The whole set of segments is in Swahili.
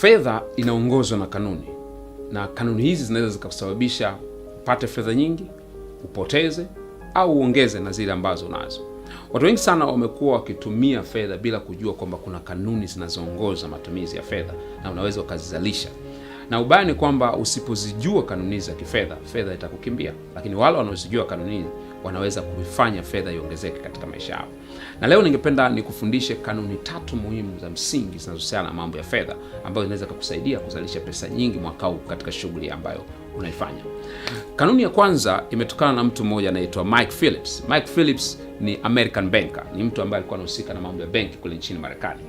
Fedha inaongozwa na kanuni, na kanuni hizi zinaweza zikakusababisha upate fedha nyingi, upoteze au uongeze na zile ambazo unazo. Watu wengi sana wamekuwa wakitumia fedha bila kujua kwamba kuna kanuni zinazoongoza matumizi ya fedha na unaweza ukazizalisha. Na ubaya ni kwamba usipozijua kanuni za kifedha, fedha itakukimbia. Lakini wale wanaozijua kanuni wanaweza kuifanya fedha iongezeke katika maisha yao. Na leo ningependa nikufundishe kanuni 3 muhimu za msingi zinazohusiana na mambo ya fedha ambazo zinaweza kukusaidia kuzalisha pesa nyingi mwaka huu katika shughuli ambayo unaifanya. Kanuni ya kwanza imetokana na mtu mmoja anaitwa Mike Phillips. Mike Phillips ni American banker, ni mtu ambaye alikuwa anahusika na mambo ya benki kule nchini Marekani.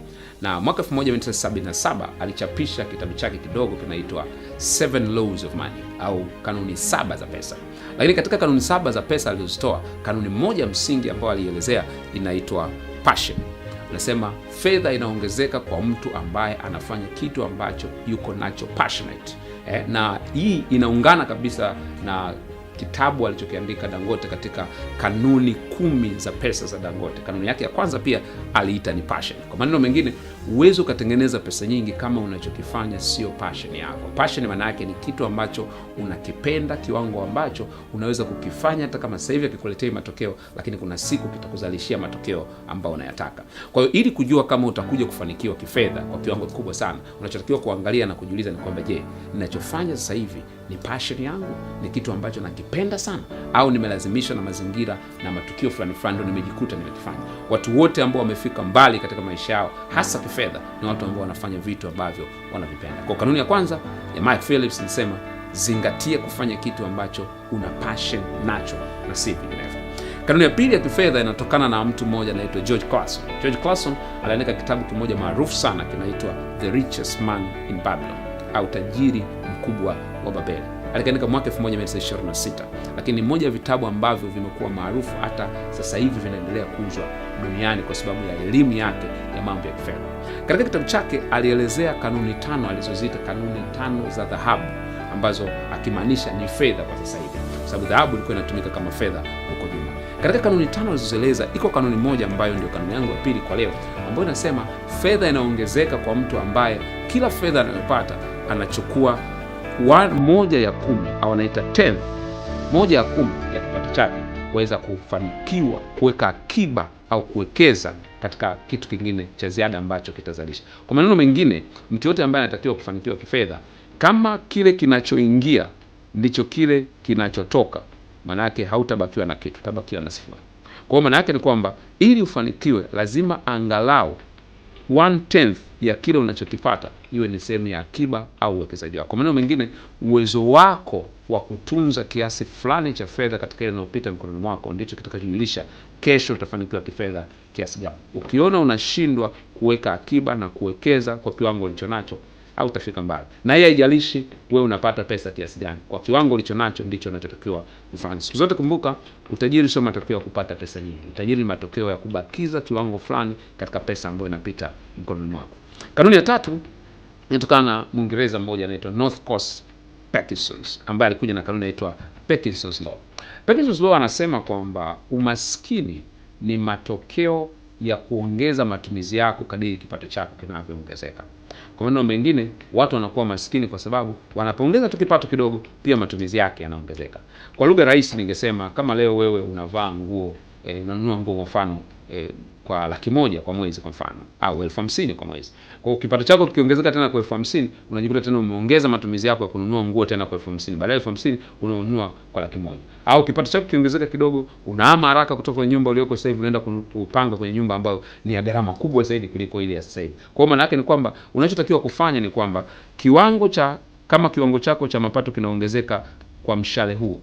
Na mwaka 1977 alichapisha kitabu chake kidogo kinaitwa 7 Laws of Money au kanuni 7 za pesa. Lakini katika kanuni 7 za pesa alizozitoa, kanuni moja msingi ambayo alielezea inaitwa passion. Anasema fedha inaongezeka kwa mtu ambaye anafanya kitu ambacho yuko nacho passionate. Na hii inaungana kabisa na kitabu alichokiandika Dangote katika kanuni 10 za pesa za Dangote. Kanuni yake ya kwanza pia aliita ni passion. Kwa maneno mengine, uwezo ukatengeneza pesa nyingi kama unachokifanya sio passion yako. Passion maana yake ni kitu ambacho unakipenda kiwango ambacho unaweza kukifanya hata kama sasa hivi akikuletea matokeo, lakini kuna siku kitakuzalishia matokeo ambayo unayataka. Kwa hiyo ili kujua kama utakuja kufanikiwa kifedha kwa kiwango kikubwa sana, unachotakiwa kuangalia na kujiuliza ni kwamba je, ninachofanya sasa hivi ni passion yangu? Ni kitu ambacho nakipenda sana, au nimelazimishwa na mazingira na matukio fulani fulani ndio nimejikuta nimekifanya? Watu wote ambao wamefika mbali katika maisha yao hasa kifedha ni watu ambao wanafanya vitu ambavyo wanavipenda. Kwa kanuni ya kwanza ya Mike Phillips inasema zingatia kufanya kitu ambacho una passion nacho na si vinginevyo. Kanuni ya pili ya kifedha inatokana na mtu mmoja anaitwa George Clason. George Clason aliandika kitabu kimoja maarufu sana kinaitwa The Richest Man in Babylon au tajiri mkubwa wa Babeli. Aliandika mwaka 1926, lakini ni moja ya vitabu ambavyo vimekuwa maarufu hata sasa hivi vinaendelea kuuzwa duniani kwa sababu ya elimu yake ya mambo ya kifedha. Katika kitabu chake alielezea kanuni 5 alizoziita kanuni 5 za dhahabu, ambazo akimaanisha ni fedha kwa sasa hivi, kwa sababu dhahabu ilikuwa inatumika kama fedha huko nyuma. Katika kanuni 5 alizoeleza, iko kanuni moja ambayo ndio kanuni yangu ya pili kwa leo, ambayo inasema fedha inaongezeka kwa mtu ambaye kila fedha anayopata anachukua 1/10 au anaita 10th, 1/10 ya kipato chake kuweza kufanikiwa kuweka akiba au kuwekeza katika kitu kingine cha ziada ambacho kitazalisha. Kwa maneno mengine, mtu yote ambaye anatakiwa kufanikiwa kifedha, kama kile kinachoingia ndicho kile kinachotoka, maana yake hautabakiwa na kitu, utabakiwa na sifuri. Kwa hiyo maana yake ni kwamba ili ufanikiwe lazima angalau 1/10 ya kile unachokipata iwe ni sehemu ya akiba au uwekezaji wako. Kwa maneno mengine, uwezo wako wa kutunza kiasi fulani cha fedha katika ile inayopita mikononi mwako ndicho kitakachojulisha kesho utafanikiwa kifedha kiasi gani. Ukiona unashindwa kuweka akiba na kuwekeza kwa kiwango ulichonacho, au utafika mbali. Na hii haijalishi wewe unapata pesa kiasi gani, kwa kiwango ulichonacho ndicho unachotakiwa kufanya. Siku zote kumbuka, utajiri sio matokeo ya kupata pesa nyingi. Utajiri ni matokeo ya kubakiza kiwango fulani katika pesa ambayo inapita mkononi mwako. Kanuni ya 3 inatokana na Mwingereza mmoja anaitwa Northcote Parkinson, ambaye alikuja na kanuni inaitwa Parkinson's Law. Parkinson's Law anasema kwamba umaskini ni matokeo ya kuongeza matumizi yako kadiri kipato chako kinavyoongezeka. Kwa maneno mengine, watu wanakuwa maskini kwa sababu wanapoongeza tu kipato kidogo, pia matumizi yake yanaongezeka. Kwa lugha rahisi ningesema, kama leo wewe unavaa nguo, unanunua nguo kwa mfano kwa 100,000 kwa mwezi kwa mfano, au 50,000 kwa mwezi. Kwa hiyo kipato chako kiongezeka tena kwa 50,000, unajikuta tena umeongeza matumizi yako ya kununua nguo tena kwa 50,000. Baada ya 50,000 unanunua kwa 100,000. Au kipato chako kiongezeka kidogo, unahama haraka kutoka kwenye nyumba uliyoko sasa hivi unaenda kupanga kwenye nyumba ambayo ni ya gharama kubwa zaidi kuliko ile ya sasa hivi. Kwa hiyo maana yake ni kwamba unachotakiwa kufanya ni kwamba kama kiwango chako cha mapato kinaongezeka kwa mshale huu,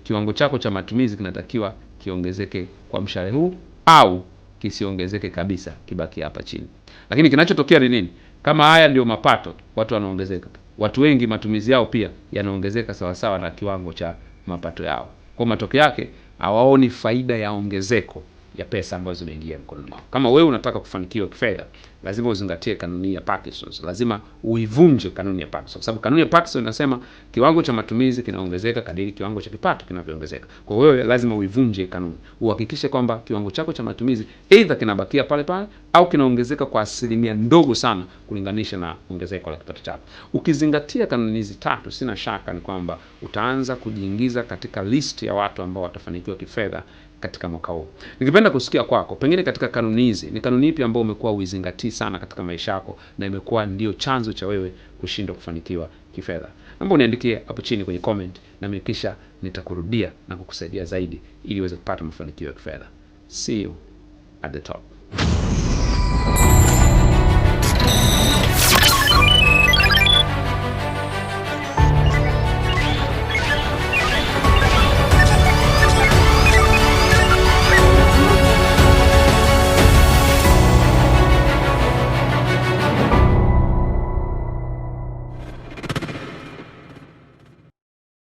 kiwango chako cha matumizi kinatakiwa kiongezeke kwa mshale huu, au kisiongezeke kabisa, kibaki hapa chini. Lakini kinachotokea ni nini? Kama haya ndio mapato, watu wanaongezeka, watu wengi matumizi yao pia yanaongezeka sawa sawa na kiwango cha mapato yao. Kwa matokeo yake hawaoni faida ya ongezeko ya pesa ambazo zimeingia mkononi mwako. Kama wewe unataka kufanikiwa kifedha, lazima uzingatie kanuni ya Parkinson. Lazima uivunje kanuni ya Parkinson, kwa sababu kanuni ya Parkinson inasema kiwango cha matumizi kinaongezeka kadiri kiwango cha kipato kinavyoongezeka. Kwa hiyo wewe lazima uivunje kanuni, uhakikishe kwamba kiwango chako cha matumizi either kinabakia pale pale au kinaongezeka kwa asilimia ndogo sana kulinganisha na ongezeko la kipato chako. Ukizingatia kanuni hizi tatu, sina shaka ni kwamba utaanza kujiingiza katika list ya watu ambao watafanikiwa kifedha katika mwaka huu. Ningependa kusikia kwako, pengine katika kanuni hizi ni kanuni ipi ambayo umekuwa uizingatii sana katika maisha yako na imekuwa ndio chanzo cha wewe kushindwa kufanikiwa kifedha? Naomba uniandikie hapo chini kwenye comment, na mimi kisha nitakurudia na kukusaidia zaidi ili uweze kupata mafanikio ya kifedha. See you at the top.